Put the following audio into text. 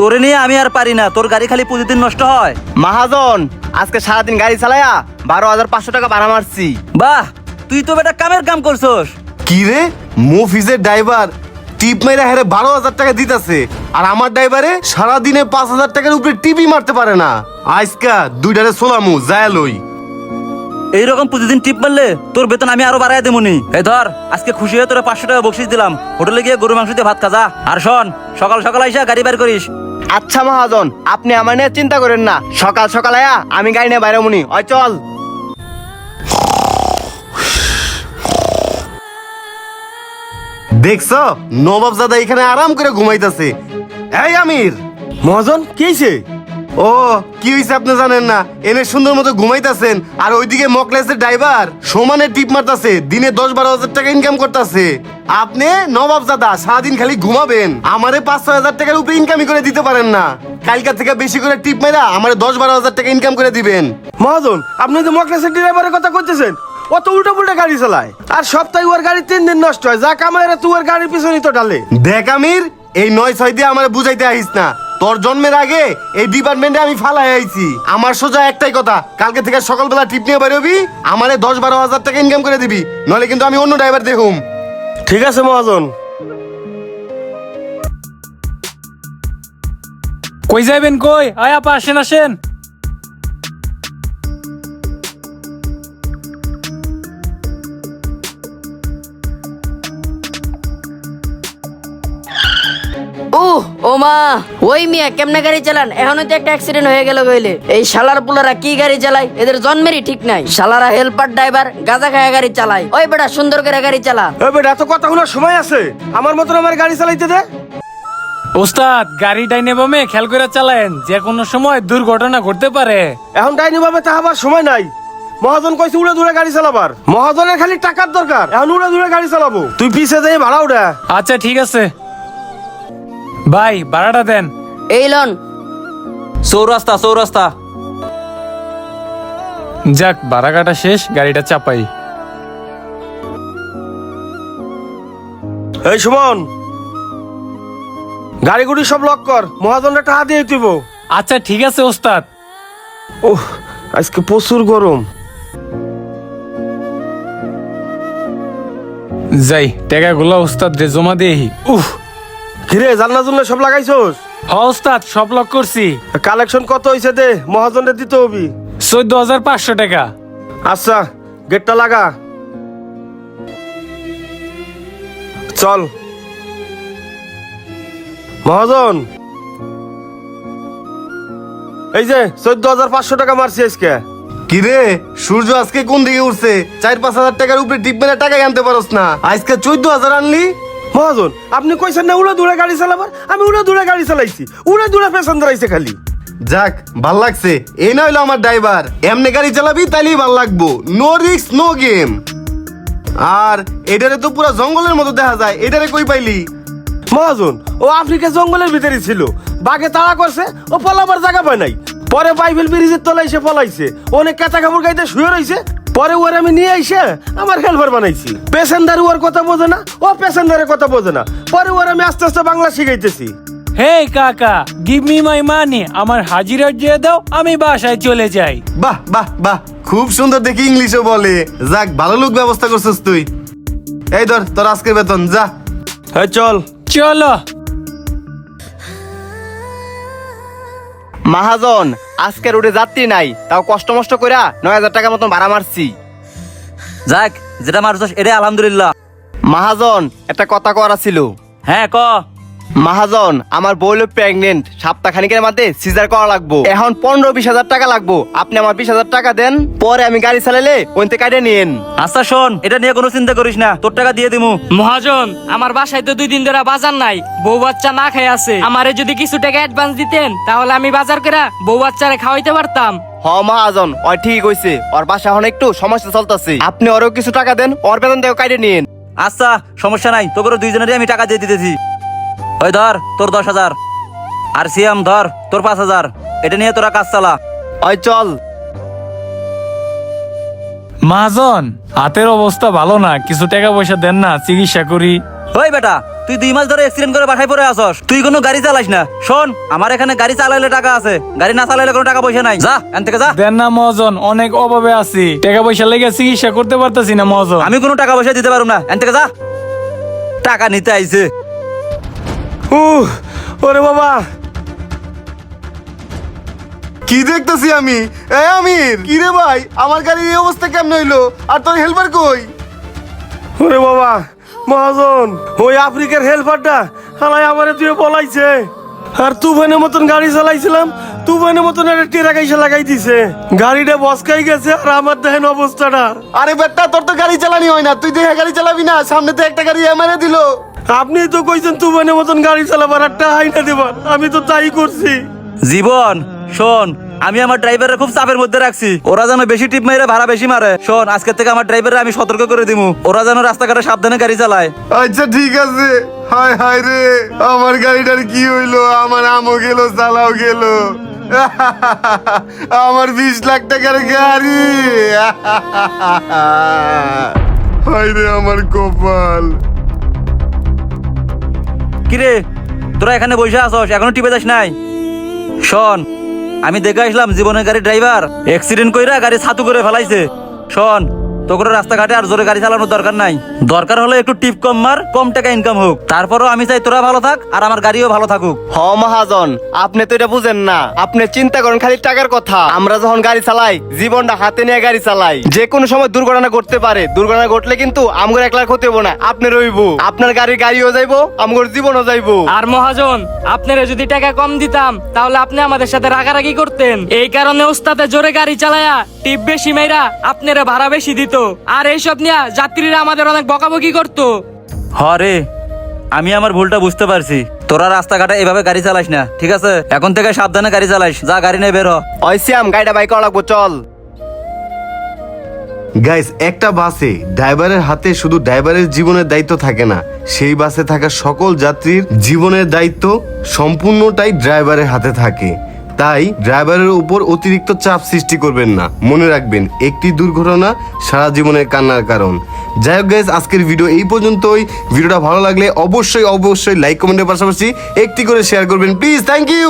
তোরে নিয়ে আমি আর পারি না, তোর গাড়ি খালি প্রতিদিন নষ্ট হয়। মহাজন আজকে সারাদিন গাড়ি চালায়া 12,500 টাকা ভাড়া মারছি। বাহ, তুই তো বেটা কামের কাম করছস। কি রে, মফিজের ড্রাইভার টিপ মেরে হেরে 12,000 টাকা দিতেছে, আর আমার ড্রাইভারে সারাদিনে 5,000 টাকার উপরে টিপই মারতে পারে না। আজকা দুইটারে সোলামু যায় লই। এইরকম প্রতিদিন টিপ মারলে তোর বেতন আমি আরো বাড়াই দেবনি। এই ধর, আজকে খুশি হয়ে তোরা 500 টাকা বকশিস দিলাম, হোটেলে গিয়ে গরু মাংস দিয়ে ভাত খাজা। আর শোন, সকাল সকাল আইসা গাড়ি বের করিস। আচ্ছা মহাজন, আপনি আমার নিয়ে চিন্তা করেন না, সকাল সকাল আয়া আমি গাড়ি নিয়ে বাইরে মুনি। ওই চল। দেখছো নবাবজাদা এখানে আরাম করে ঘুমাইতেছে। এই আমির, মহাজন কি হইছে? ও কি হইছে আপনি জানেন না? এনে সুন্দর মতো ঘুমাইতেছেন, আর ওইদিকে মকলেসের ড্রাইভার সমানে টিপ মারতাছে, দিনে 10-12 হাজার টাকা ইনকাম করতেছে। আপনি নবাবজাদা সারাদিন খালি ঘুমাবেন, আমারে 5-6 হাজার টাকার উপরে ইনকামই করে দিতে পারেন না। কালকা থেকে বেশি করে টিপ মারা আমারে 10-12 হাজার টাকা ইনকাম করে দিবেন। মহাজন আপনি তো মকলেসের ড্রাইভারের কথা কইতেছেন, অত উল্টা পুল্টা গাড়ি চালায়, আর সপ্তাহে ওর গাড়ি 3 দিন নষ্ট হয়, যা কামাইরা তুই ওর গাড়ির পিছনেই তো ডালে। দেখ আমির, এই 9-6 দিয়ে আমারে বুঝাইতে আহিস না। তোর জন্মের আগে এই ডিপার্টমেন্টে আমি ফালাই আইছি। আমার সোজা একটাই কথা, কালকে থেকে সকালবেলা টিপ নিয়ে বেরোবি, আমারে 10-12 হাজার টাকা ইনকাম করে দিবি, নইলে কিন্তু আমি অন্য ড্রাইভার দেখুম। ঠিক আছে মহাজন। কই যাইবেন কই? আয় আপা আসেন আসেন। ওমা, ওই মিয়া কেমনে গাড়ি চালান? এখনই তো একটা অ্যাক্সিডেন্ট হয়ে গেল কইলে। এই শালার পুলারা কি গাড়ি চালায়, এদের জন্মেরই ঠিক নাই। শালারা হেল্পার ড্রাইভার, গাঁজা খায়া গাড়ি চালায়। ওই বেটা সুন্দর করে গাড়ি চালা। ওই বেটা এত কথা শোনার সময় আছে? আমার মতন আমার গাড়ি চালাইতে দে। ওস্তাদ গাড়ি ডাইনে বামে খেয়াল করে চালায়েন, যে কোনো সময় দুর্ঘটনা ঘটতে পারে। এখন ডাইনি ভাবে তাহাবার সময় নাই। মহাজন কইছে উড়ে দূরে গাড়ি চালাবার, মহাজনের খালি টাকার দরকার, এখন উড়ে দূরে গাড়ি চালাবো। তুই পিছে যাই ভাড়া উড়া। আচ্ছা ঠিক আছে ভাই, ভাড়াটা দেন। এই লন। চৌরাস্তা চৌরাস্তা। যাক, ভাড়া কাটা শেষ, গাড়িটা চাপাই। এই সুমন, গাড়ি গুড়ি সব লক কর, মহাজনের টাকা দিয়ে দিব। আচ্ছা ঠিক আছে ওস্তাদ। ওহ, আজকে প্রচুর গরম। যাই, টাকাগুলো ওস্তাদ রে জমা দিয়ে। উফ, কিরে জানলা জুনলা সব লাগাইছস? হ ওস্তাদ, সব লক করছি। কালেকশন কত হইছে দে, মহাজনের দিতে হবি। 14,500 টাকা। আচ্ছা গেটটা লাগা, চল। মহাজন এই যে 14,500 টাকা মারছি আজকে। কি রে, সূর্য আজকে কোন দিকে উঠছে? 4-5 হাজার টাকার উপরে টিপ মেরে টাকা আনতে পারস না, আজকে 14,000 আনলি। মহাজন আপনি কইছেন না উড়ে দূরে গাড়ি চালাবার, আমি উড়ে দূরে গাড়ি চালাইছি, উড়ে দূরে পেছন ধরাইছে খালি। যাক, ভাল লাগছে। এই না হইলো আমার ড্রাইভার, এমনি গাড়ি চালাবি তাইলেই ভাল লাগবো। No risk no game. আর এটারে তো পুরো জঙ্গলের মতো দেখা যায়, এটারে কই পাইলি? মহাজন ও আফ্রিকা জঙ্গলের ভিতরে ছিল, বাঘে তাড়া করছে, ও পলাবার জায়গা পায় নাই, পরে বাইবেল ব্রিজের তলায় এসে পলাইছে, অনেক কাঁচা কাপড় গাইতে শুয়ে রয়েছে, পরে ওর আমি নিয়ে আইসে আমার হেল্পার বানাইছি। পেশেন্দার ওর কথা বোঝে না, ও পেশেন্দারের কথা বোঝে না, পরে ওর আমি আস্তে আস্তে বাংলা শিখাইতেছি। হে কাকা, গিভ মি মাই মানি, আমার হাজিরা দিয়ে দাও, আমি বাসায় চলে যাই। বাহ বাহ বাহ, খুব সুন্দর দেখি ইংলিশও বলে। যাক, ভালো লোক ব্যবস্থা করছিস তুই। এই ধর তোর আজকের বেতন, যা। হ্যাঁ চল। চলো। মহাজন আজকে রোডে যাত্রী নাই, তাও কষ্ট মষ্ট কইরা 9,000 টাকা মতন ভাড়া মারছি। যাক, যেটা মারছস এটাই আলহামদুলিল্লাহ। মহাজন একটা কথা করা ছিল। হ্যাঁ ক। মহাজন আমার বউ হলো প্রেগনেন্ট, সপ্তাহখানিকের মধ্যে সিজার করা লাগবো। এখন 15-20 হাজার টাকা লাগবো, আপনি আমার 20 হাজার টাকা দেন, পরে আমি গাড়ি চালালে ওইতে কাটে নিয়েন। আচ্ছা শোন, এটা নিয়ে কোনো চিন্তা করিস না, তোর টাকা দিয়ে দিমু। মহাজন আমার বাসায় তো 2 দিন ধরে বাজার নাই, বউ বাচ্চা না খাই আছে। আমারে যদি কিছু টাকা অ্যাডভান্স দিতেন তাহলে আমি বাজার করে বউ বাচ্চারে খাওয়াইতে পারতাম। হ মহাজন, ওই ঠিক কইছে, ওর বাসা এখন একটু সমস্যা চলতেছে, আপনি ওরও কিছু টাকা দেন, ওর বেতন দিয়ে কাটে নিয়েন। আচ্ছা সমস্যা নাই, তোকে দুইজনেরই আমি টাকা দিয়ে দিতেছি। ওই ধর তোর 10,000, আর সিয়াম ধর তোর 5,000, এটা নিয়ে তোরা কাজ চালা। ওই চল। মহাজন হাতের অবস্থা ভালো না, কিছু টাকা পয়সা দেন না, চিকিৎসা করি। ওই বেটা, তুই 2 মাস ধরে অ্যাক্সিডেন্ট করে বাসায় পড়ে আসস, তুই কোনো গাড়ি চালাস না। শোন, আমার এখানে গাড়ি চালাইলে টাকা আছে, গাড়ি না চালাইলে কোনো টাকা পয়সা নাই। যা এখান থেকে যা। দেন না মহাজন, অনেক অভাবে আছি, টাকা পয়সা লেগে চিকিৎসা করতে পারতেছি না মহাজন। আমি কোনো টাকা পয়সা দিতে পারবো না, এখান থেকে যা। টাকা নিতে আইছে। ওরে বাবা, কি দেখতেছি আমি? এই আমির, কি রে ভাই, আমার গাড়ির এই অবস্থা কেমন হইলো? আর তোর হেল্পার কই? ওরে বাবা মহাজন, ওই আফ্রিকার হেলপারটা হালাই আমারে দিয়ে পলাইছে। আর তুফানের মতন গাড়ি চালাইছিলাম, তুফানের মতন একটা টেরা গাইসা লাগাই দিছে, গাড়িটা বসকাই গেছে। আর আমার দেখেন অবস্থাটা। আরে বেটা, তোর তো গাড়ি চালানি হয় না, তুই দেখে গাড়ি চালাবি না? সামনে তো একটা গাড়ি এমআরএ দিল। আপনি তো কইছেন তুফানের মতন গাড়ি চালাবার একটা হাইনা দেবার, আমি তো তাই করছি। জীবন শোন, আমি আমার ড্রাইভারের খুব চাপের মধ্যে রাখছি, ওরা যেন বেশি টিপ মেরে ভাড়া বেশি মারে। শোন, আজকে থেকে আমার ড্রাইভারে আমি সতর্ক করে দিমু, ওরা যেন রাস্তাঘাটে সাবধানে গাড়ি চালায়। আচ্ছা ঠিক আছে। হায় হায় রে, আমার গাড়িটার কি হইলো? আমার আমও গেল, চালাও গেল। আমার 20 লাখ টাকার গাড়ি। হায় রে আমার কপাল। কিরে, তোরা এখানে বসে আসস, এখনো টিপে যাস নাই? শোন, আমি দেখে আসলাম জীবনের গাড়ি ড্রাইভার অ্যাক্সিডেন্ট কইরা গাড়ি ছাতু করে ফেলাইছে। শোন, তোকে রাস্তাঘাটে আর জোরে গাড়ি চালানোর দরকার নাই, দরকার হলে একটু টিপ কম মার, কম টাকা ইনকাম হোক। তারপরও আমি চাই তোরা ভালো থাক আর আমার গাড়িও ভালো থাকুক। হ মহাজন, আপনি তো এটা বুঝেন না। আপনি চিন্তা করেন খালি টাকার কথা। আমরা যখন গাড়ি চালাই, জীবনটা হাতে নিয়ে গাড়ি চালাই, যে কোনো সময় দুর্ঘটনা ঘটতে পারে। দুর্ঘটনা ঘটলে কিন্তু আমগর একলা ক্ষতি হবো না, আপনি রইব, আপনার গাড়িও যাইবো, আমগর জীবনও যাইবো। আর মহাজন, আপনারা যদি টাকা কম দিতাম তাহলে আপনি আমাদের সাথে রাগারাগি করতেন। এই কারণে ওস্তাদে জোরে গাড়ি চালায়া টিপ বেশি মেরা আপনারা ভাড়া বেশি দিত। আর এইসব নিয়ে যাত্রীরা আমাদের অনেক বকাবকি করতো। হরে, আমি আমার ভুলটা বুঝতে পারছি। তোরা রাস্তাঘাটে এভাবে গাড়ি চালাস না, ঠিক আছে? এখন থেকে সাবধানে গাড়ি চালাইস। যা, গাড়ি নিয়ে বের হ। ওই শ্যাম, গাড়িটা বাইক লাগবো, চল। গাইস, একটা বাসে ড্রাইভারের হাতে শুধু ড্রাইভারের জীবনের দায়িত্ব থাকে না, সেই বাসে থাকা সকল যাত্রীর জীবনের দায়িত্ব সম্পূর্ণটাই ড্রাইভারের হাতে থাকে। তাই ড্রাইভারের উপর অতিরিক্ত চাপ সৃষ্টি করবেন না। মনে রাখবেন, একটি দুর্ঘটনা সারা জীবনের কান্নার কারণ। যাই হোক গাইস, আজকের ভিডিও এই পর্যন্তই। ভিডিওটা ভালো লাগলে অবশ্যই লাইক কমেন্টের পাশাপাশি একটি করে শেয়ার করবেন প্লিজ। Thank you.